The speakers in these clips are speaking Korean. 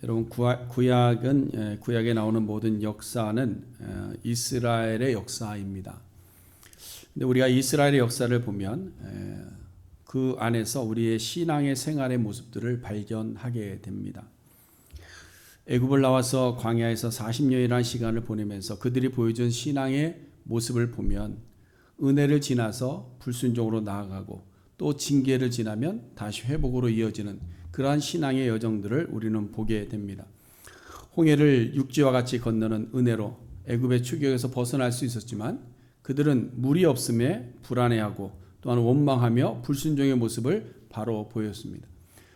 여러분 구약에 나오는 모든 역사는 이스라엘의 역사입니다. 근데 우리가 이스라엘의 역사를 보면 그 안에서 우리의 신앙의 생활의 모습들을 발견하게 됩니다. 애굽을 나와서 광야에서 40년이라는 시간을 보내면서 그들이 보여준 신앙의 모습을 보면 은혜를 지나서 불순종으로 나아가고 또 징계를 지나면 다시 회복으로 이어지는 그러한 신앙의 여정들을 우리는 보게 됩니다. 홍해를 육지와 같이 건너는 은혜로 애굽의 추격에서 벗어날 수 있었지만 그들은 물이 없음에 불안해하고 또한 원망하며 불순종의 모습을 바로 보였습니다.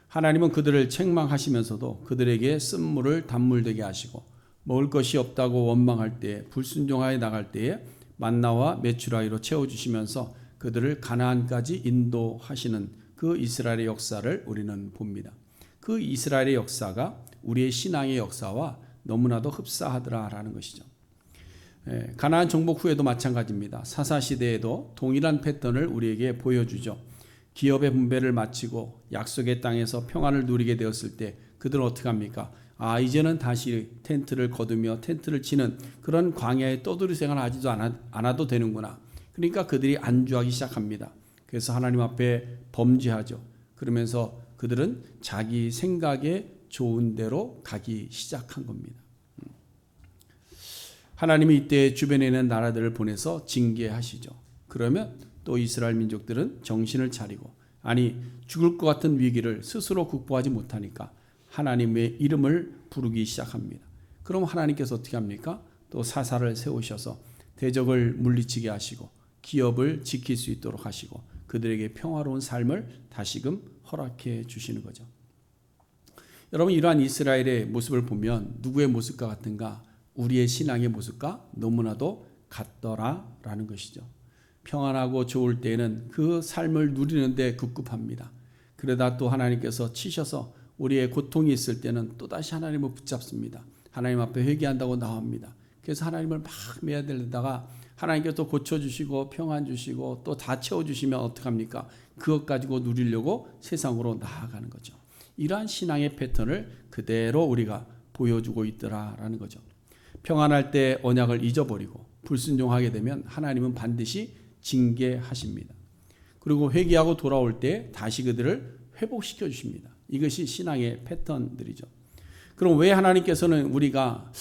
하나님은 그들을 책망하시면서도 그들에게 쓴물을 단물되게 하시고 먹을 것이 없다고 원망할 때 불순종하여 나갈 때에 만나와 메추라기로 채워주시면서 그들을 가나안까지 인도하시는 그 이스라엘의 역사를 우리는 봅니다. 그 이스라엘의 역사가 우리의 신앙의 역사와 너무나도 흡사하더라라는 것이죠. 가나안 정복 후에도 마찬가지입니다. 사사시대에도 동일한 패턴을 우리에게 보여주죠. 기업의 분배를 마치고 약속의 땅에서 평안을 누리게 되었을 때 그들은 어떻게 합니까? 이제는 다시 텐트를 거두며 텐트를 치는 그런 광야의 떠돌이 생활을 하지도 않아도 되는구나. 그러니까 그들이 안주하기 시작합니다. 그래서 하나님 앞에 범죄하죠. 그러면서 그들은 자기 생각에 좋은 대로 가기 시작한 겁니다. 하나님이 이때 주변에 있는 나라들을 보내서 징계하시죠. 그러면 또 이스라엘 민족들은 정신을 차리고 죽을 것 같은 위기를 스스로 극복하지 못하니까 하나님의 이름을 부르기 시작합니다. 그럼 하나님께서 어떻게 합니까? 또 사사를 세우셔서 대적을 물리치게 하시고 기업을 지킬 수 있도록 하시고 그들에게 평화로운 삶을 다시금 허락해 주시는 거죠. 여러분, 이러한 이스라엘의 모습을 보면 누구의 모습과 같은가? 우리의 신앙의 모습과 너무나도 같더라라는 것이죠. 평안하고 좋을 때에는 그 삶을 누리는데 급급합니다. 그러다 또 하나님께서 치셔서 우리의 고통이 있을 때는 또다시 하나님을 붙잡습니다. 하나님 앞에 회개한다고 나옵니다. 그래서 하나님을 막 매달리다가 하나님께서 또 고쳐주시고 평안 주시고 또 다 채워주시면 어떡합니까? 그것 가지고 누리려고 세상으로 나아가는 거죠. 이러한 신앙의 패턴을 그대로 우리가 보여주고 있더라라는 거죠. 평안할 때 언약을 잊어버리고 불순종하게 되면 하나님은 반드시 징계하십니다. 그리고 회개하고 돌아올 때 다시 그들을 회복시켜 주십니다. 이것이 신앙의 패턴들이죠. 그럼 왜 하나님께서는 우리가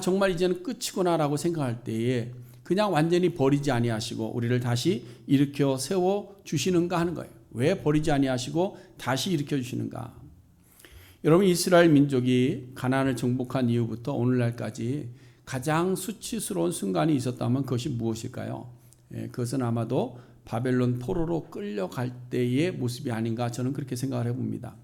정말 이제는 끝이구나 라고 생각할 때에 그냥 완전히 버리지 아니하시고 우리를 다시 일으켜 세워 주시는가 하는 거예요. 왜 버리지 아니하시고 다시 일으켜 주시는가? 여러분, 이스라엘 민족이 가나안을 정복한 이후부터 오늘날까지 가장 수치스러운 순간이 있었다면 그것이 무엇일까요? 그것은 아마도 바벨론 포로로 끌려갈 때의 모습이 아닌가 저는 그렇게 생각을 해봅니다.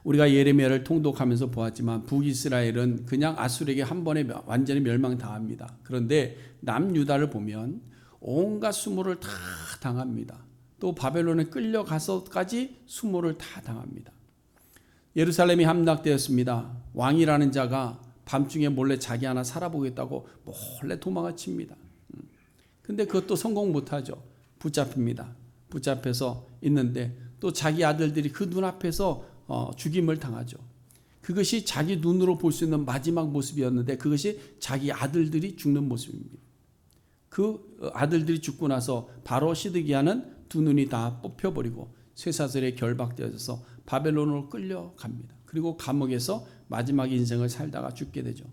우리가 예레미야를 통독하면서 보았지만 북이스라엘은 그냥 아수르에게 한 번에 완전히 멸망당합니다. 그런데 남유다를 보면 온갖 수모를 다 당합니다. 또 바벨론에 끌려가서까지 수모를 다 당합니다. 예루살렘이 함락되었습니다. 왕이라는 자가 밤중에 몰래 자기 하나 살아보겠다고 몰래 도망을 칩니다. 근데 그것도 성공 못하죠. 붙잡힙니다. 붙잡혀서 있는데 또 자기 아들들이 그 눈앞에서 죽임을 당하죠. 그것이 자기 눈으로 볼 수 있는 마지막 모습이었는데 그것이 자기 아들들이 죽는 모습입니다. 그 아들들이 죽고 나서 바로 시드기야는 두 눈이 다 뽑혀버리고 쇠사슬에 결박되어서 바벨론으로 끌려갑니다. 그리고 감옥에서 마지막 인생을 살다가 죽게 되죠.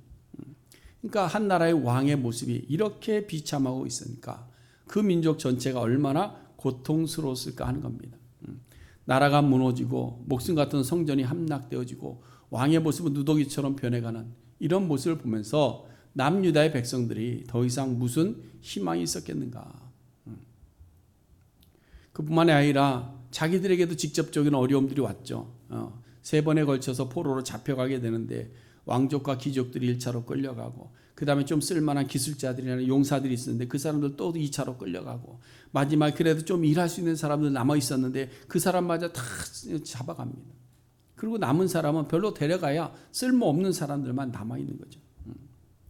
그러니까 한 나라의 왕의 모습이 이렇게 비참하고 있으니까 그 민족 전체가 얼마나 고통스러웠을까 하는 겁니다. 나라가 무너지고 목숨 같은 성전이 함락되어지고 왕의 모습은 누더기처럼 변해가는 이런 모습을 보면서 남유다의 백성들이 더 이상 무슨 희망이 있었겠는가. 그뿐만이 아니라 자기들에게도 직접적인 어려움들이 왔죠. 3번에 걸쳐서 포로로 잡혀가게 되는데 왕족과 귀족들이 1차로 끌려가고 그 다음에 좀 쓸만한 기술자들이나 용사들이 있었는데 그 사람들 또 2차로 끌려가고 마지막에 그래도 좀 일할 수 있는 사람들 남아 있었는데 그 사람마저 다 잡아갑니다. 그리고 남은 사람은 별로 데려가야 쓸모없는 사람들만 남아 있는 거죠.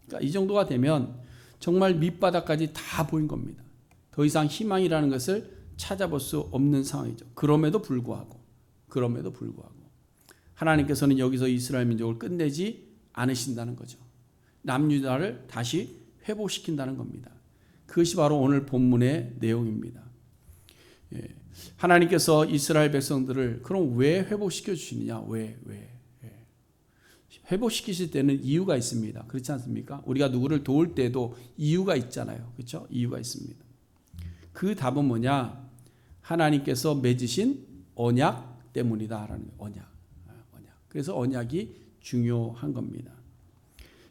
그러니까 이 정도가 되면 정말 밑바닥까지 다 보인 겁니다. 더 이상 희망이라는 것을 찾아볼 수 없는 상황이죠. 그럼에도 불구하고 하나님께서는 여기서 이스라엘 민족을 끝내지 않으신다는 거죠. 남유다를 다시 회복시킨다는 겁니다. 그것이 바로 오늘 본문의 내용입니다. 하나님께서 이스라엘 백성들을 그럼 왜 회복시켜 주시느냐? 왜? 회복시키실 때는 이유가 있습니다. 그렇지 않습니까? 우리가 누구를 도울 때도 이유가 있잖아요. 그렇죠? 이유가 있습니다. 그 답은 뭐냐? 하나님께서 맺으신 언약 때문이다라는 언약. 그래서 언약이 중요한 겁니다.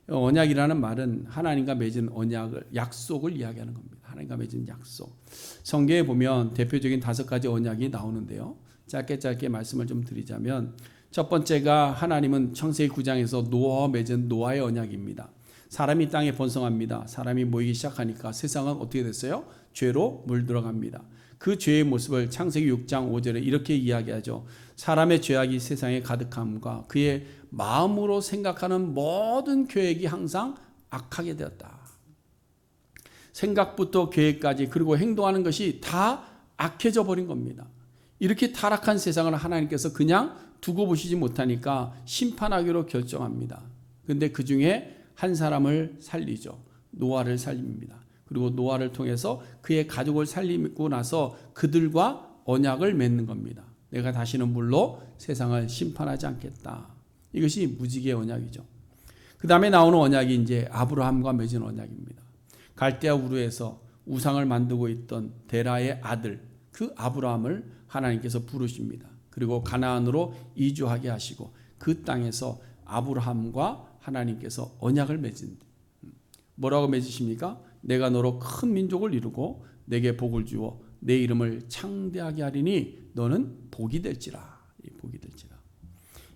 언약이라는 말은 하나님과 맺은 언약을, 약속을 이야기하는 겁니다. 하나님과 맺은 약속. 성경에 보면 대표적인 5가지 언약이 나오는데요. 짧게 말씀을 좀 드리자면 첫 번째가 하나님은 창세기 9장에서 노아와 맺은 노아의 언약입니다. 사람이 땅에 번성합니다. 사람이 모이기 시작하니까 세상은 어떻게 됐어요? 죄로 물들어갑니다. 그 죄의 모습을 창세기 6장 5절에 이렇게 이야기하죠. 사람의 죄악이 세상에 가득함과 그의 마음으로 생각하는 모든 계획이 항상 악하게 되었다. 생각부터 계획까지 그리고 행동하는 것이 다 악해져 버린 겁니다. 이렇게 타락한 세상을 하나님께서 그냥 두고 보시지 못하니까 심판하기로 결정합니다. 그런데 그 중에 한 사람을 살리죠. 노아를 살립니다. 그리고 노아를 통해서 그의 가족을 살리고 나서 그들과 언약을 맺는 겁니다. 내가 다시는 물로 세상을 심판하지 않겠다. 이것이 무지개의 언약이죠. 그 다음에 나오는 언약이 이제 아브라함과 맺은 언약입니다. 갈대아 우르에서 우상을 만들고 있던 데라의 아들 그 아브라함을 하나님께서 부르십니다. 그리고 가나안으로 이주하게 하시고 그 땅에서 아브라함과 하나님께서 언약을 맺은, 뭐라고 맺으십니까? 내가 너로 큰 민족을 이루고 내게 복을 주어 내 이름을 창대하게 하리니 너는 복이 될지라. 복이 될지라.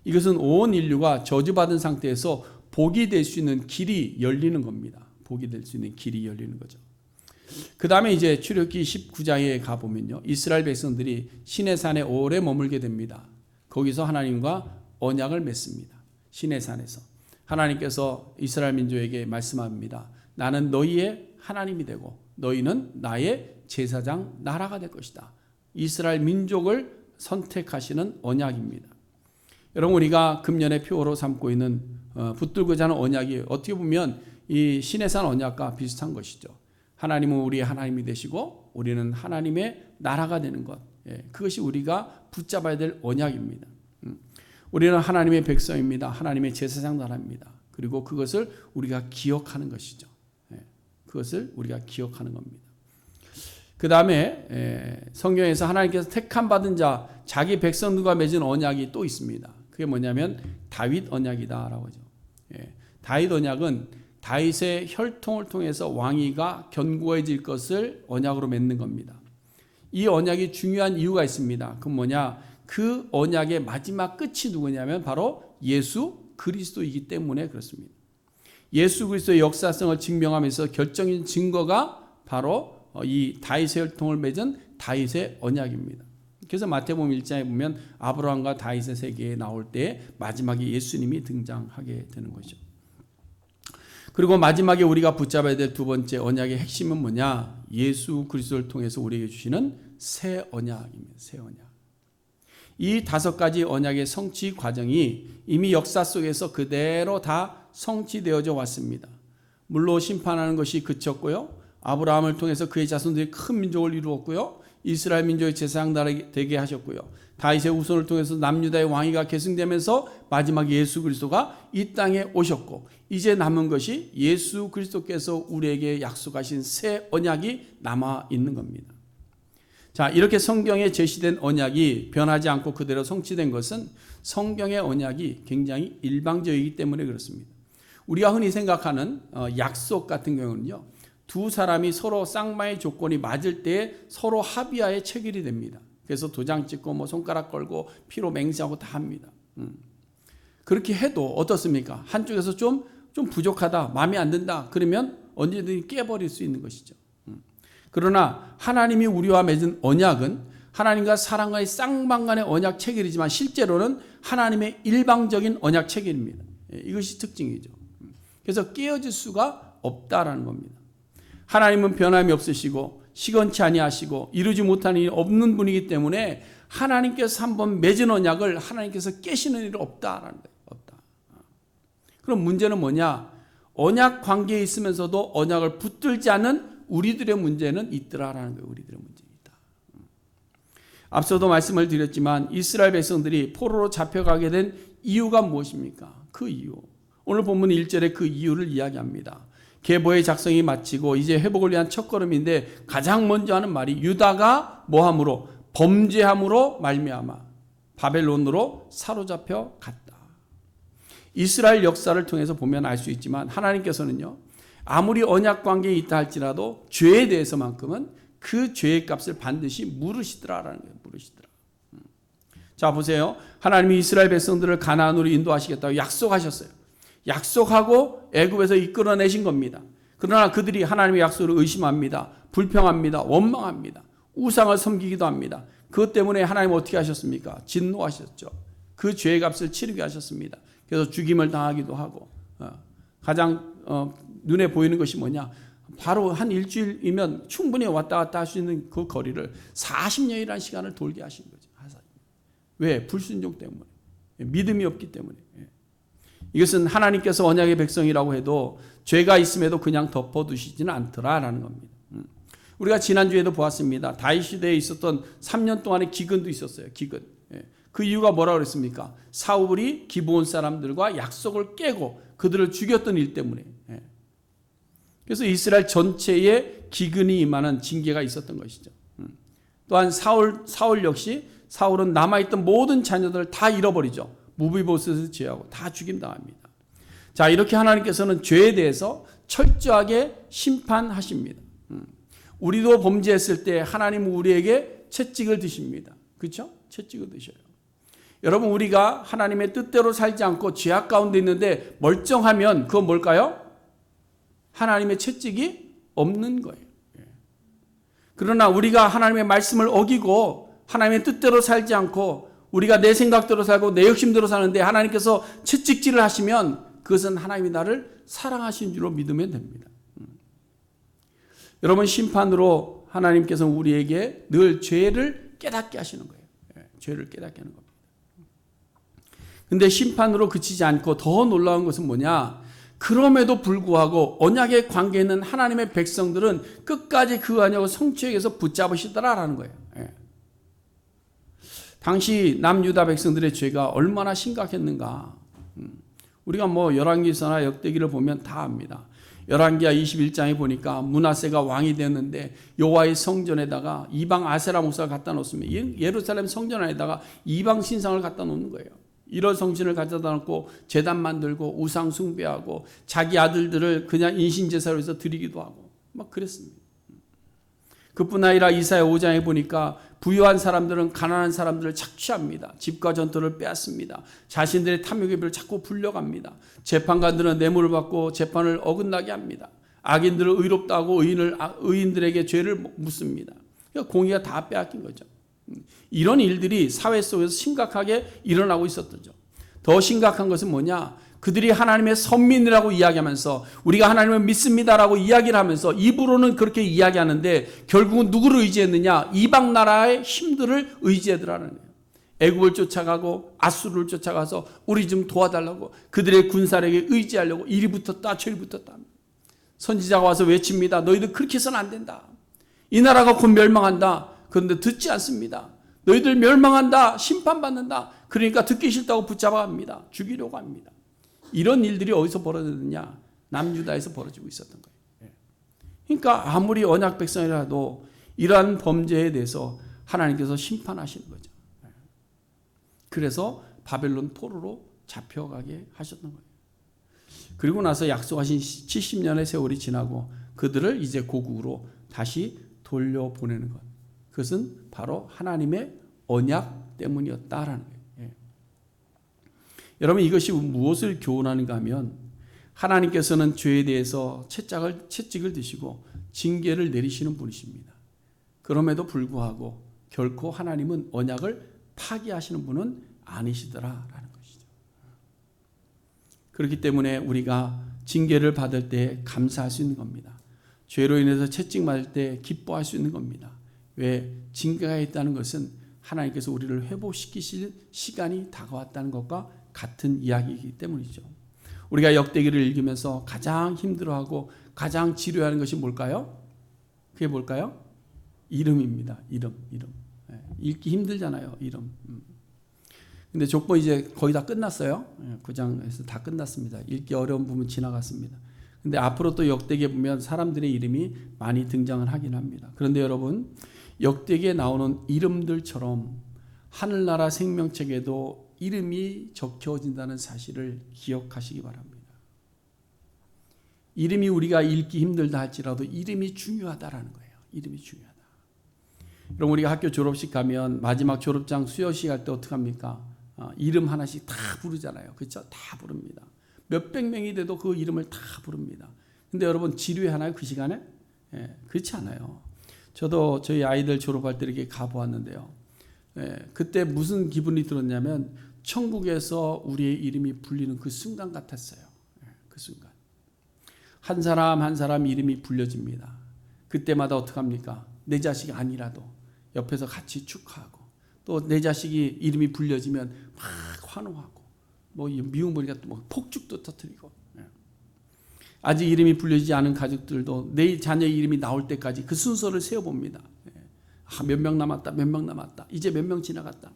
이것은 온 인류가 저주받은 상태에서 복이 될 수 있는 길이 열리는 겁니다. 복이 될 수 있는 길이 열리는 거죠. 그 다음에 이제 출애굽기 19장에 가보면요, 이스라엘 백성들이 시내산에 오래 머물게 됩니다. 거기서 하나님과 언약을 맺습니다. 시내산에서 하나님께서 이스라엘 민족에게 말씀합니다. 나는 너희의 하나님이 되고 너희는 나의 제사장 나라가 될 것이다. 이스라엘 민족을 선택하시는 언약입니다. 여러분, 우리가 금년의 표어로 삼고 있는 붙들고자 하는 언약이 어떻게 보면 이 시내산 언약과 비슷한 것이죠. 하나님은 우리의 하나님이 되시고 우리는 하나님의 나라가 되는 것. 그것이 우리가 붙잡아야 될 언약입니다. 우리는 하나님의 백성입니다. 하나님의 제사장 나라입니다. 그리고 그것을 우리가 기억하는 것이죠. 그것을 우리가 기억하는 겁니다. 그 다음에 성경에서 하나님께서 택함 받은 자, 자기 백성들과 맺은 언약이 또 있습니다. 그게 뭐냐면 다윗 언약이다라고 하죠. 다윗 언약은 다윗의 혈통을 통해서 왕위가 견고해질 것을 언약으로 맺는 겁니다. 이 언약이 중요한 이유가 있습니다. 그건 뭐냐? 그 언약의 마지막 끝이 누구냐면 바로 예수 그리스도이기 때문에 그렇습니다. 예수 그리스도의 역사성을 증명하면서 결정적인 증거가 바로 이 다윗의 혈통을 맺은 다윗의 언약입니다. 그래서 마태복음 1장에 보면 아브라함과 다윗의 세계에 나올 때 마지막에 예수님이 등장하게 되는 거죠. 그리고 마지막에 우리가 붙잡아야 될 두 번째 언약의 핵심은 뭐냐? 예수 그리스도를 통해서 우리에게 주시는 새 언약입니다. 새 언약. 이 5가지 언약의 성취 과정이 이미 역사 속에서 그대로 다 성취되어져 왔습니다. 물로 심판하는 것이 그쳤고요. 아브라함을 통해서 그의 자손들이 큰 민족을 이루었고요. 이스라엘 민족의 제사장 나라 되게 하셨고요. 다윗의 후손을 통해서 남유다의 왕위가 계승되면서 마지막 예수 그리스도가 이 땅에 오셨고, 이제 남은 것이 예수 그리스도께서 우리에게 약속하신 새 언약이 남아 있는 겁니다. 자, 이렇게 성경에 제시된 언약이 변하지 않고 그대로 성취된 것은 성경의 언약이 굉장히 일방적이기 때문에 그렇습니다. 우리가 흔히 생각하는 약속 같은 경우는요, 두 사람이 서로 쌍방의 조건이 맞을 때 서로 합의하에 체결이 됩니다. 그래서 도장 찍고 뭐 손가락 걸고 피로 맹세하고 다 합니다. 그렇게 해도 어떻습니까? 한쪽에서 좀 부족하다, 마음에 안 든다, 그러면 언제든지 깨버릴 수 있는 것이죠. 그러나 하나님이 우리와 맺은 언약은 하나님과 사람과의 쌍방간의 언약 체결이지만 실제로는 하나님의 일방적인 언약 체결입니다. 이것이 특징이죠. 그래서 깨어질 수가 없다라는 겁니다. 하나님은 변함이 없으시고 시건치 아니하시고 이루지 못하는 일이 없는 분이기 때문에 하나님께서 한번 맺은 언약을 하나님께서 깨시는 일이 없다라는 거예요. 없다. 그럼 문제는 뭐냐? 언약 관계에 있으면서도 언약을 붙들지 않는 우리들의 문제는 있더라라는 거예요. 우리들의 문제는 있다. 앞서도 말씀을 드렸지만 이스라엘 백성들이 포로로 잡혀가게 된 이유가 무엇입니까? 그 이유. 오늘 본문 1절에 그 이유를 이야기합니다. 계보의 작성이 마치고 이제 회복을 위한 첫걸음인데 가장 먼저 하는 말이 유다가 뭐함으로? 범죄함으로 말미암아 바벨론으로 사로잡혀 갔다. 이스라엘 역사를 통해서 보면 알 수 있지만 하나님께서는요, 아무리 언약 관계에 있다 할지라도 죄에 대해서만큼은 그 죄의 값을 반드시 물으시더라라는 거예요. 물으시더라. 자, 보세요. 하나님이 이스라엘 백성들을 가나안으로 인도하시겠다고 약속하셨어요. 약속하고 애굽에서 이끌어내신 겁니다. 그러나 그들이 하나님의 약속을 의심합니다. 불평합니다. 원망합니다. 우상을 섬기기도 합니다. 그것 때문에 하나님 어떻게 하셨습니까? 진노하셨죠. 그 죄의 값을 치르게 하셨습니다. 그래서 죽임을 당하기도 하고, 가장 눈에 보이는 것이 뭐냐? 바로 한 일주일이면 충분히 왔다 갔다 할 수 있는 그 거리를 40년이라는 시간을 돌게 하신 거죠. 왜? 불순종 때문에. 믿음이 없기 때문에. 이것은 하나님께서 언약의 백성이라고 해도 죄가 있음에도 그냥 덮어두시지는 않더라라는 겁니다. 우리가 지난주에도 보았습니다. 다윗 시대에 있었던 3년 동안의 기근도 있었어요. 기근. 그 이유가 뭐라고 그랬습니까? 사울이 기브온 사람들과 약속을 깨고 그들을 죽였던 일 때문에. 그래서 이스라엘 전체에 기근이 임하는 징계가 있었던 것이죠. 또한 사울 역시 사울은 남아있던 모든 자녀들을 다 잃어버리죠. 무비보셋을 제하고 다 죽임당합니다. 자, 이렇게 하나님께서는 죄에 대해서 철저하게 심판하십니다. 우리도 범죄했을 때 하나님은 우리에게 채찍을 드십니다. 그렇죠? 채찍을 드셔요. 여러분, 우리가 하나님의 뜻대로 살지 않고 죄악 가운데 있는데 멀쩡하면 그건 뭘까요? 하나님의 채찍이 없는 거예요. 그러나 우리가 하나님의 말씀을 어기고 하나님의 뜻대로 살지 않고 우리가 내 생각대로 살고 내 욕심대로 사는데 하나님께서 채찍질을 하시면 그것은 하나님이 나를 사랑하신 줄로 믿으면 됩니다. 여러분, 심판으로 하나님께서는 우리에게 늘 죄를 깨닫게 하시는 거예요. 죄를 깨닫게 하는 겁니다. 근데 심판으로 그치지 않고 더 놀라운 것은 뭐냐? 그럼에도 불구하고 언약의 관계에 있는 하나님의 백성들은 끝까지 그 언약을 성취하기 위해서 붙잡으시더라라는 거예요. 당시 남유다 백성들의 죄가 얼마나 심각했는가. 우리가 열왕기서나 역대기를 보면 다 압니다. 열왕기하 21장에 보니까 므낫세가 왕이 되었는데 여호와의 성전에다가 이방 아세라 목사를 갖다 놓습니다. 예루살렘 성전 안에다가 이방 신상을 갖다 놓는 거예요. 이런 성신을 갖다 놓고 제단 만들고 우상 숭배하고 자기 아들들을 그냥 인신제사로 해서 드리기도 하고 막 그랬습니다. 그뿐 아니라 이사야 5장에 보니까 부유한 사람들은 가난한 사람들을 착취합니다. 집과 전토를 빼앗습니다. 자신들의 탐욕의 별을 자꾸 불려갑니다. 재판관들은 뇌물을 받고 재판을 어긋나게 합니다. 악인들을 의롭다고 의인들에게 죄를 묻습니다. 그러니까 공의가 다 빼앗긴 거죠. 이런 일들이 사회 속에서 심각하게 일어나고 있었죠. 더 심각한 것은 뭐냐? 그들이 하나님의 선민이라고 이야기하면서 우리가 하나님을 믿습니다라고 이야기를 하면서 입으로는 그렇게 이야기하는데 결국은 누구를 의지했느냐? 이방 나라의 힘들을 의지하더라는 거예요. 애굽을 쫓아가고 아수르를 쫓아가서 우리 좀 도와달라고 그들의 군사력에 의지하려고 이리 붙었다 저리 붙었다. 선지자가 와서 외칩니다. 너희들 그렇게 해서는 안 된다. 이 나라가 곧 멸망한다. 그런데 듣지 않습니다. 너희들 멸망한다. 심판받는다. 그러니까 듣기 싫다고 붙잡아갑니다. 죽이려고 합니다. 이런 일들이 어디서 벌어졌느냐? 남유다에서 벌어지고 있었던 거예요. 그러니까 아무리 언약 백성이라도 이러한 범죄에 대해서 하나님께서 심판하시는 거죠. 그래서 바벨론 포로로 잡혀가게 하셨던 거예요. 그리고 나서 약속하신 70년의 세월이 지나고 그들을 이제 고국으로 다시 돌려보내는 것. 그것은 바로 하나님의 언약 때문이었다라는 거예요. 여러분, 이것이 무엇을 교훈하는가 하면 하나님께서는 죄에 대해서 채찍을 드시고 징계를 내리시는 분이십니다. 그럼에도 불구하고 결코 하나님은 언약을 파기하시는 분은 아니시더라라는 것이죠. 그렇기 때문에 우리가 징계를 받을 때 감사할 수 있는 겁니다. 죄로 인해서 채찍 맞을 때 기뻐할 수 있는 겁니다. 왜? 징계가 있다는 것은 하나님께서 우리를 회복시키실 시간이 다가왔다는 것과 같은 이야기이기 때문이죠. 우리가 역대기를 읽으면서 가장 힘들어하고 가장 지루해하는 것이 뭘까요? 그게 뭘까요? 이름입니다. 이름. 읽기 힘들잖아요. 이름. 근데 족보 이제 거의 다 끝났어요. 9장에서 다 끝났습니다. 읽기 어려운 부분 지나갔습니다. 근데 앞으로 또 역대기에 보면 사람들의 이름이 많이 등장을 하긴 합니다. 그런데 여러분, 역대기에 나오는 이름들처럼 하늘나라 생명책에도 이름이 적혀진다는 사실을 기억하시기 바랍니다. 이름이 우리가 읽기 힘들다 할지라도 이름이 중요하다라는 거예요. 이름이 중요하다. 그럼 우리가 학교 졸업식 가면 마지막 졸업장 수여식 할 때 어떡합니까? 이름 하나씩 다 부르잖아요. 그렇죠? 다 부릅니다. 몇백 명이 돼도 그 이름을 다 부릅니다. 근데 여러분 지루해하나요? 그 시간에? 그렇지 않아요. 저도 저희 아이들 졸업할 때 이렇게 가보았는데요. 그때 무슨 기분이 들었냐면 천국에서 우리의 이름이 불리는 그 순간 같았어요. 그 순간. 한 사람 한 사람 이름이 불려집니다. 그때마다 어떡합니까? 내 자식이 아니라도 옆에서 같이 축하하고 또 내 자식이 이름이 불려지면 막 환호하고 뭐 미운 보니까 또 뭐 폭죽도 터뜨리고 아직 이름이 불려지지 않은 가족들도 내 자녀의 이름이 나올 때까지 그 순서를 세어봅니다. 몇 명 남았다, 몇 명 남았다, 이제 몇 명 지나갔다.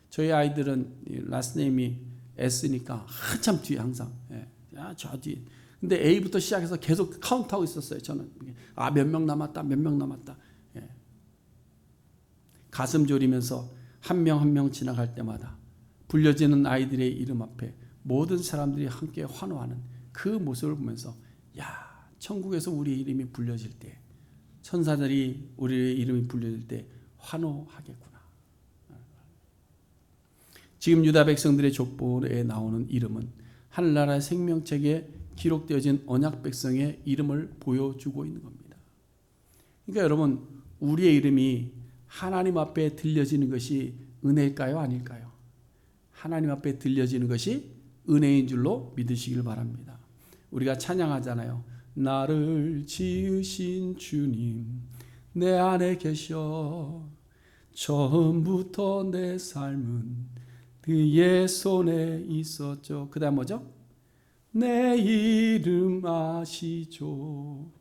저희 아이들은 라스트네임이 S니까 한참 뒤에 항상 저 뒤에. 근데 A부터 시작해서 계속 카운트하고 있었어요. 저는 몇 명 남았다, 몇 명 남았다. 가슴 졸이면서 한 명 한 명 지나갈 때마다 불려지는 아이들의 이름 앞에 모든 사람들이 함께 환호하는 그 모습을 보면서 천국에서 우리의 이름이 불려질 때 천사들이 우리의 이름이 불려질 때 환호하겠구나. 지금 유다 백성들의 족보에 나오는 이름은 하늘나라의 생명책에 기록되어진 언약 백성의 이름을 보여주고 있는 겁니다. 그러니까 여러분, 우리의 이름이 하나님 앞에 들려지는 것이 은혜일까요? 아닐까요? 하나님 앞에 들려지는 것이 은혜인 줄로 믿으시길 바랍니다. 우리가 찬양하잖아요. 나를 지으신 주님 내 안에 계셔 처음부터 내 삶은 그의 손에 있었죠. 그 다음 뭐죠? 내 이름 아시죠.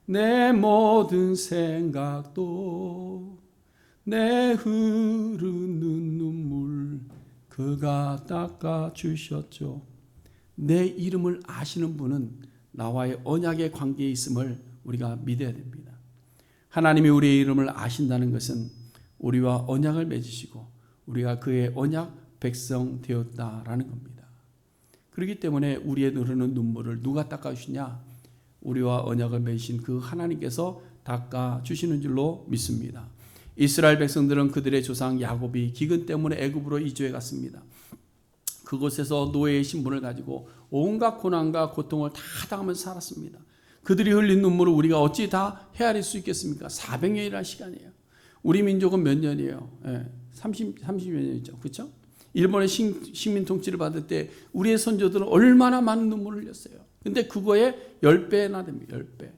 내 모든 생각도 내 흐르는 눈물 그가 닦아주셨죠. 내 이름을 아시는 분은 나와의 언약의 관계에 있음을 우리가 믿어야 됩니다. 하나님이 우리의 이름을 아신다는 것은 우리와 언약을 맺으시고 우리가 그의 언약 백성 되었다라는 겁니다. 그렇기 때문에 우리의 흐르는 눈물을 누가 닦아주시냐? 우리와 언약을 맺으신 그 하나님께서 닦아주시는 줄로 믿습니다. 이스라엘 백성들은 그들의 조상 야곱이 기근 때문에 애굽으로 이주해 갔습니다. 그곳에서 노예의 신분을 가지고 온갖 고난과 고통을 다 당하면서 살았습니다. 그들이 흘린 눈물을 우리가 어찌 다 헤아릴 수 있겠습니까? 400년이라는 시간이에요. 우리 민족은 몇 년이에요? 30몇 년이죠. 그렇죠? 일본의 식민 통치를 받을 때 우리의 선조들은 얼마나 많은 눈물을 흘렸어요. 근데 그거에 10배나 됩니다. 10배.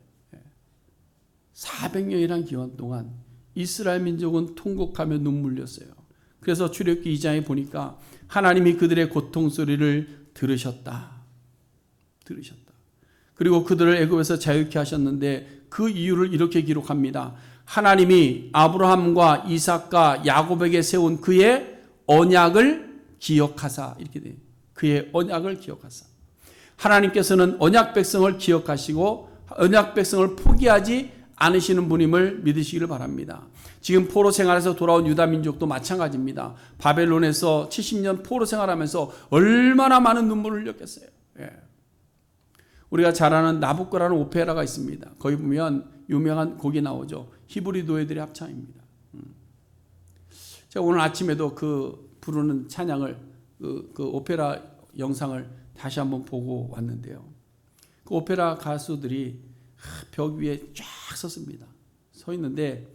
400년이라는 기간 동안 이스라엘 민족은 통곡하며 눈물 흘렸어요. 그래서 출애굽기 2장에 보니까 하나님이 그들의 고통 소리를 들으셨다. 그리고 그들을 애굽에서 자유케 하셨는데 그 이유를 이렇게 기록합니다. 하나님이 아브라함과 이삭과 야곱에게 세운 그의 언약을 기억하사 이렇게 돼요. 그의 언약을 기억하사. 하나님께서는 언약 백성을 기억하시고 언약 백성을 포기하지 않으시는 분임을 믿으시기를 바랍니다. 지금 포로 생활에서 돌아온 유다 민족도 마찬가지입니다. 바벨론에서 70년 포로 생활하면서 얼마나 많은 눈물을 흘렸겠어요. 우리가 잘 아는 나부코라는 오페라가 있습니다. 거기 보면 유명한 곡이 나오죠. 히브리 노예들의 합창입니다. 제가 오늘 아침에도 그 부르는 찬양을 그 오페라 영상을 다시 한번 보고 왔는데요. 그 오페라 가수들이 벽 위에 쫙 섰습니다. 서 있는데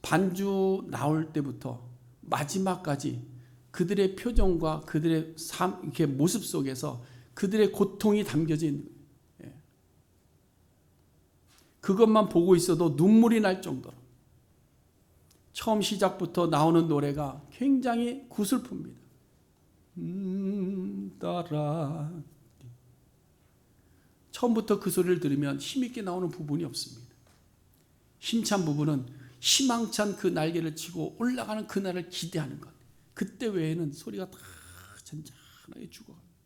반주 나올 때부터 마지막까지 그들의 표정과 그들의 삶, 이렇게 모습 속에서 그들의 고통이 담겨져 있는 거예요. 그것만 보고 있어도 눈물이 날 정도로 처음 시작부터 나오는 노래가 굉장히 구슬픕니다. 따라. 처음부터 그 소리를 들으면 힘있게 나오는 부분이 없습니다. 힘찬 부분은 희망찬 그 날개를 치고 올라가는 그날을 기대하는 것. 그때 외에는 소리가 다 잔잔하게 죽어갑니다.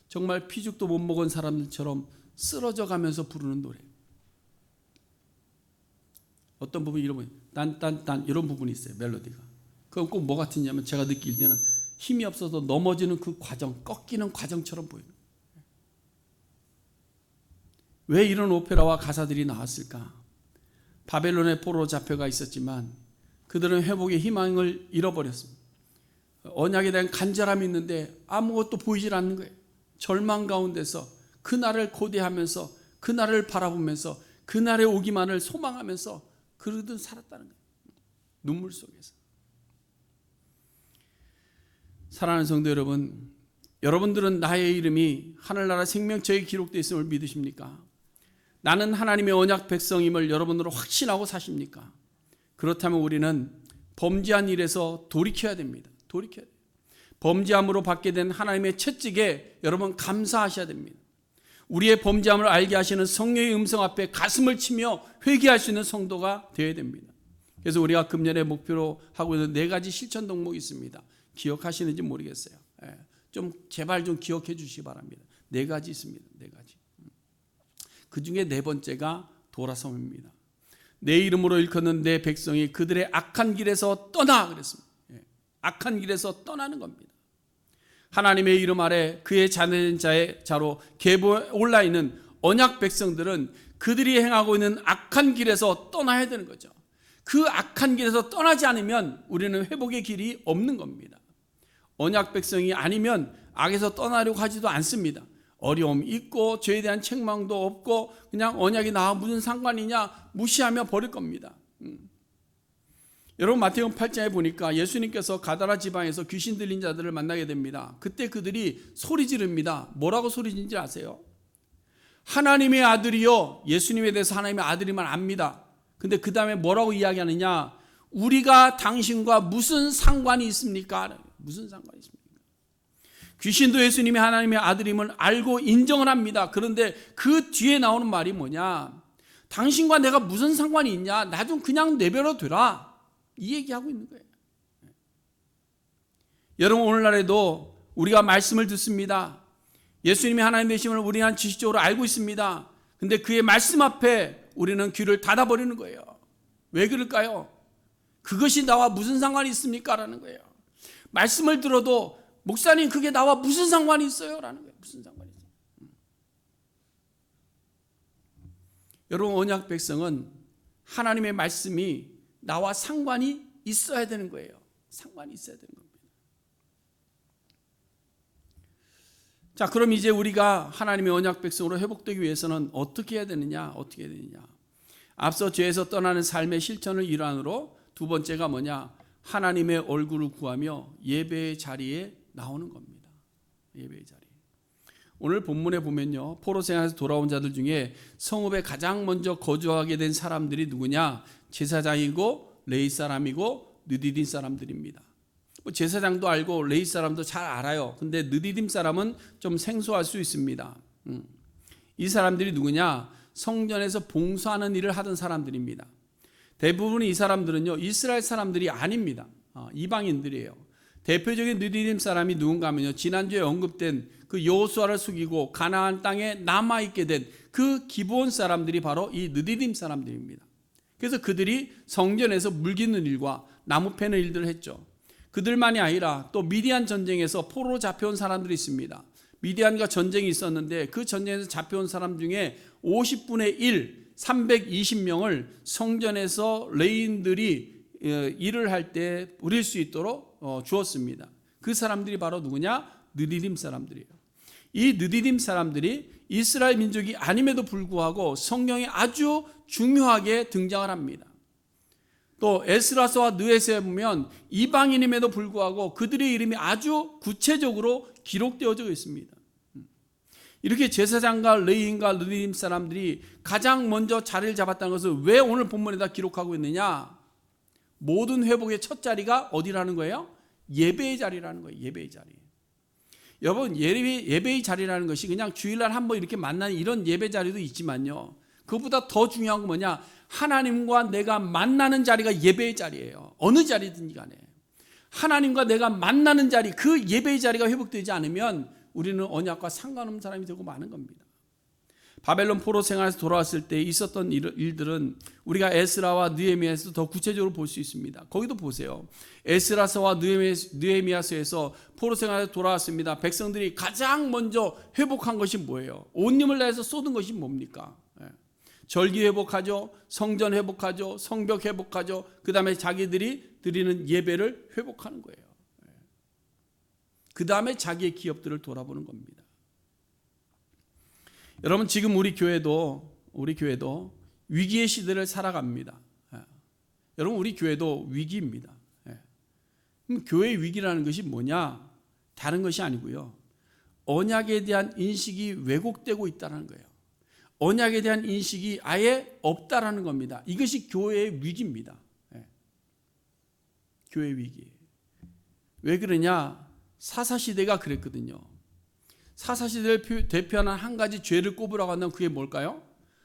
정말 피죽도 못 먹은 사람들처럼 쓰러져 가면서 부르는 노래. 어떤 부분이 이런 부분이 딴딴딴 이런 부분이 있어요. 멜로디가. 그건 꼭 뭐 같으냐면 제가 느낄 때는 힘이 없어서 넘어지는 그 과정, 꺾이는 과정처럼 보여요. 왜 이런 오페라와 가사들이 나왔을까? 바벨론의 포로로 잡혀가 있었지만 그들은 회복의 희망을 잃어버렸습니다. 언약에 대한 간절함이 있는데 아무것도 보이질 않는 거예요. 절망 가운데서 그날을 고대하면서 그날을 바라보면서 그날에 오기만을 소망하면서 그러듯 살았다는 거예요. 눈물 속에서. 사랑하는 성도 여러분, 여러분들은 나의 이름이 하늘나라 생명책에 기록되어 있음을 믿으십니까? 나는 하나님의 언약 백성임을 여러분으로 확신하고 사십니까? 그렇다면 우리는 범죄한 일에서 돌이켜야 됩니다. 돌이켜야 돼요. 범죄함으로 받게 된 하나님의 채찍에 여러분 감사하셔야 됩니다. 우리의 범죄함을 알게 하시는 성령의 음성 앞에 가슴을 치며 회개할 수 있는 성도가 되어야 됩니다. 그래서 우리가 금년에 목표로 하고 있는 4가지 실천 덕목이 있습니다. 기억하시는지 모르겠어요. 좀 제발 좀 기억해 주시기 바랍니다. 4가지 있습니다. 4가지. 그 중에 4번째가 돌아섬입니다. 내 이름으로 일컫는 내 백성이 그들의 악한 길에서 떠나 그랬습니다. 악한 길에서 떠나는 겁니다. 하나님의 이름 아래 그의 자녀된 자의 자로 계보에 올라있는 언약 백성들은 그들이 행하고 있는 악한 길에서 떠나야 되는 거죠. 그 악한 길에서 떠나지 않으면 우리는 회복의 길이 없는 겁니다. 언약 백성이 아니면 악에서 떠나려고 하지도 않습니다. 어려움이 있고 죄에 대한 책망도 없고 그냥 언약이 나와 무슨 상관이냐 무시하며 버릴 겁니다. 여러분 마태복음 8장에 보니까 예수님께서 가다라 지방에서 귀신 들린 자들을 만나게 됩니다. 그때 그들이 소리 지릅니다. 뭐라고 소리 지르는지 아세요? 하나님의 아들이요. 예수님에 대해서 하나님의 아들이만 압니다. 근데 그 다음에 뭐라고 이야기하느냐? 우리가 당신과 무슨 상관이 있습니까? 무슨 상관이 있습니까? 귀신도 예수님이 하나님의 아들임을 알고 인정을 합니다. 그런데 그 뒤에 나오는 말이 뭐냐? 당신과 내가 무슨 상관이 있냐? 나 좀 그냥 내버려 둬라. 이 얘기하고 있는 거예요. 여러분 오늘날에도 우리가 말씀을 듣습니다. 예수님이 하나님 되심을 우리는 지식적으로 알고 있습니다. 근데 그의 말씀 앞에 우리는 귀를 닫아버리는 거예요. 왜 그럴까요? 그것이 나와 무슨 상관이 있습니까? 라는 거예요. 말씀을 들어도 목사님 그게 나와 무슨 상관이 있어요? 라는 거예요. 무슨 상관이 있어요? 여러분 언약 백성은 하나님의 말씀이 나와 상관이 있어야 되는 거예요. 상관이 있어야 되는 겁니다. 자, 그럼 이제 우리가 하나님의 언약 백성으로 회복되기 위해서는 어떻게 해야 되느냐? 어떻게 해야 되느냐? 앞서 죄에서 떠나는 삶의 실천을 일환으로 2번째가 뭐냐? 하나님의 얼굴을 구하며 예배의 자리에 나오는 겁니다. 예배의 자리. 오늘 본문에 보면요. 포로 생활에서 돌아온 자들 중에 성읍에 가장 먼저 거주하게 된 사람들이 누구냐? 제사장이고 레위 사람이고 느디딤 사람들입니다. 제사장도 알고 레위 사람도 잘 알아요. 근데 느디딤 사람은 좀 생소할 수 있습니다. 이 사람들이 누구냐? 성전에서 봉사하는 일을 하던 사람들입니다. 대부분의 이 사람들은요 이스라엘 사람들이 아닙니다. 이방인들이에요. 대표적인 느디딤 사람이 누군가 하면요 지난주에 언급된 그 여호수아를 숙이고 가나안 땅에 남아있게 된 그 기브온 사람들이 바로 이 느디딤 사람들입니다. 그래서 그들이 성전에서 물 깃는 일과 나무 패는 일들을 했죠. 그들만이 아니라 또 미디안 전쟁에서 포로로 잡혀온 사람들이 있습니다. 미디안과 전쟁이 있었는데 그 전쟁에서 잡혀온 사람 중에 50분의 1, 320명을 성전에서 레위인들이 일을 할 때 부릴 수 있도록 주었습니다. 그 사람들이 바로 누구냐? 느디딤 사람들이에요. 이 느디딤 사람들이 이스라엘 민족이 아님에도 불구하고 성경에 아주 중요하게 등장을 합니다. 또 에스라서와 느헤세에 보면 이방인임에도 불구하고 그들의 이름이 아주 구체적으로 기록되어져 있습니다. 이렇게 제사장과 레위인과 느디딤 사람들이 가장 먼저 자리를 잡았다는 것을 왜 오늘 본문에다 기록하고 있느냐? 모든 회복의 첫 자리가 어디라는 거예요? 예배의 자리라는 거예요. 예배의 자리. 여러분, 예배의 자리라는 것이 그냥 주일날 한번 이렇게 만나는 이런 예배 자리도 있지만요, 그것보다 더 중요한 건 뭐냐? 하나님과 내가 만나는 자리가 예배의 자리예요. 어느 자리든지 간에 하나님과 내가 만나는 자리, 그 예배의 자리가 회복되지 않으면 우리는 언약과 상관없는 사람이 되고 마는 겁니다. 바벨론 포로 생활에서 돌아왔을 때 있었던 일들은 우리가 에스라와 느헤미야에서 더 구체적으로 볼 수 있습니다. 거기도 보세요. 에스라서와 느헤미야서에서 포로 생활에서 돌아왔습니다. 백성들이 가장 먼저 회복한 것이 뭐예요? 온 힘을 다해서 쏟은 것이 뭡니까? 절기 회복하죠, 성전 회복하죠, 성벽 회복하죠. 그 다음에 자기들이 드리는 예배를 회복하는 거예요. 그 다음에 자기의 기업들을 돌아보는 겁니다. 여러분, 지금 우리 교회도 위기의 시대를 살아갑니다. 여러분, 우리 교회도 위기입니다. 그럼 교회의 위기라는 것이 뭐냐? 다른 것이 아니고요, 언약에 대한 인식이 왜곡되고 있다는 거예요. 언약에 대한 인식이 아예 없다라는 겁니다. 이것이 교회의 위기입니다. 교회의 위기. 왜 그러냐? 사사시대가 그랬거든요. 사사시대를 대표하는 한 가지 죄를 꼽으라고 한다면 그게 뭘까요?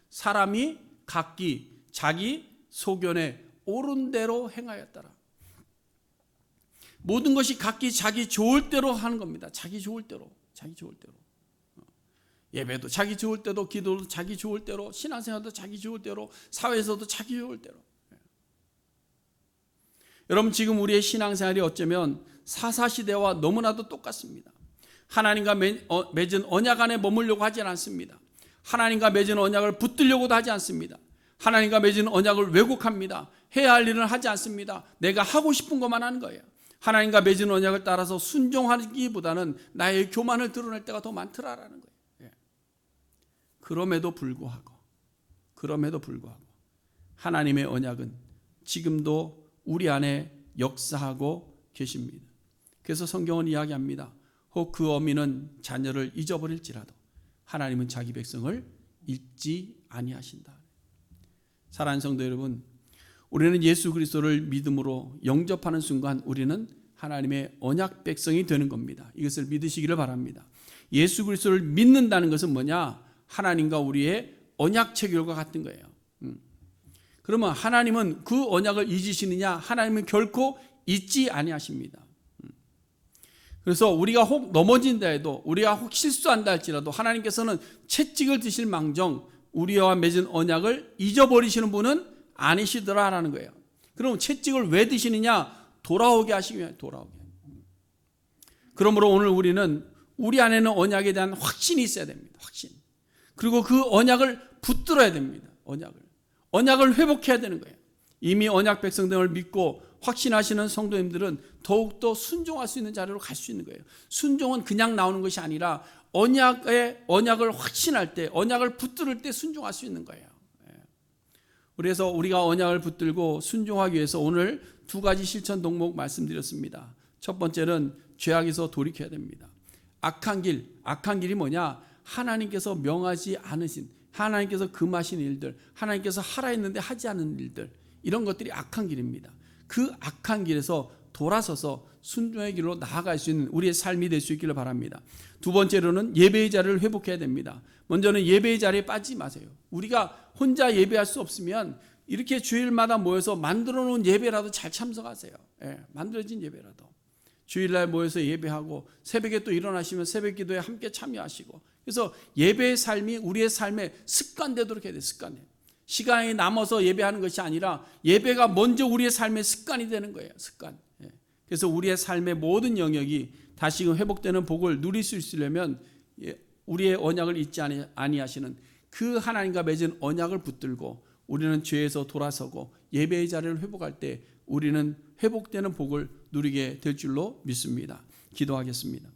사람이 각기 자기 소견에 옳은 대로 행하였더라. 모든 것이 각기 자기 좋을 대로 하는 겁니다. 자기 좋을 대로. 예배도 자기 좋을 대로, 기도도 자기 좋을 대로, 신앙생활도 자기 좋을 대로, 사회에서도 자기 좋을 대로. 여러분, 지금 우리의 신앙생활이 어쩌면 사사시대와 너무나도 똑같습니다. 하나님과 맺은 언약 안에 머물려고 하지 않습니다. 하나님과 맺은 언약을 붙들려고도 하지 않습니다. 하나님과 맺은 언약을 왜곡합니다. 해야 할 일은 하지 않습니다. 내가 하고 싶은 것만 하는 거예요. 하나님과 맺은 언약을 따라서 순종하기보다는 나의 교만을 드러낼 때가 더 많더라라는 거예요. 그럼에도 불구하고 하나님의 언약은 지금도 우리 안에 역사하고 계십니다. 그래서 성경은 이야기합니다. 혹 그 어미는 자녀를 잊어버릴지라도 하나님은 자기 백성을 잊지 아니하신다. 사랑하는 성도 여러분, 우리는 예수 그리스도를 믿음으로 영접하는 순간 우리는 하나님의 언약 백성이 되는 겁니다. 이것을 믿으시기를 바랍니다. 예수 그리스도를 믿는다는 것은 뭐냐? 하나님과 우리의 언약 체결과 같은 거예요. 그러면 하나님은 그 언약을 잊으시느냐? 하나님은 결코 잊지 아니하십니다. 그래서 우리가 혹 넘어진다 해도, 우리가 혹 실수한다 할지라도 하나님께서는 채찍을 드실 망정 우리와 맺은 언약을 잊어버리시는 분은 아니시더라라는 거예요. 그럼 채찍을 왜 드시느냐? 돌아오게 하시기 위해 돌아오게. 그러므로 오늘 우리는 우리 안에는 언약에 대한 확신이 있어야 됩니다. 확신. 그리고 그 언약을 붙들어야 됩니다. 언약을 회복해야 되는 거예요. 이미 언약 백성들을 믿고 확신하시는 성도님들은 더욱더 순종할 수 있는 자리로 갈 수 있는 거예요. 순종은 그냥 나오는 것이 아니라 언약을 확신할 때, 언약을 붙들 때 순종할 수 있는 거예요. 그래서 우리가 언약을 붙들고 순종하기 위해서 오늘 두 가지 실천 동목 말씀드렸습니다. 첫 번째는 죄악에서 돌이켜야 됩니다. 악한 길이 뭐냐? 하나님께서 명하지 않으신, 하나님께서 금하신 일들, 하나님께서 하라 했는데 하지 않은 일들, 이런 것들이 악한 길입니다. 그 악한 길에서 돌아서서 순종의 길로 나아갈 수 있는 우리의 삶이 될 수 있기를 바랍니다. 두 번째로는 예배의 자리를 회복해야 됩니다. 먼저는 예배의 자리에 빠지지 마세요. 우리가 혼자 예배할 수 없으면 이렇게 주일마다 모여서 만들어 놓은 예배라도 잘 참석하세요. 만들어진 예배라도. 주일날 모여서 예배하고 새벽에 또 일어나시면 새벽 기도에 함께 참여하시고, 그래서 예배의 삶이 우리의 삶의 습관되도록 해야 돼요. 시간이 남아서 예배하는 것이 아니라 예배가 먼저 우리의 삶의 습관이 되는 거예요. 습관. 그래서 우리의 삶의 모든 영역이 다시금 회복되는 복을 누릴 수 있으려면 우리의 언약을 잊지 아니하시는 그 하나님과 맺은 언약을 붙들고 우리는 죄에서 돌아서고 예배의 자리를 회복할 때 우리는 회복되는 복을 누리게 될 줄로 믿습니다. 기도하겠습니다.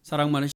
사랑 많으신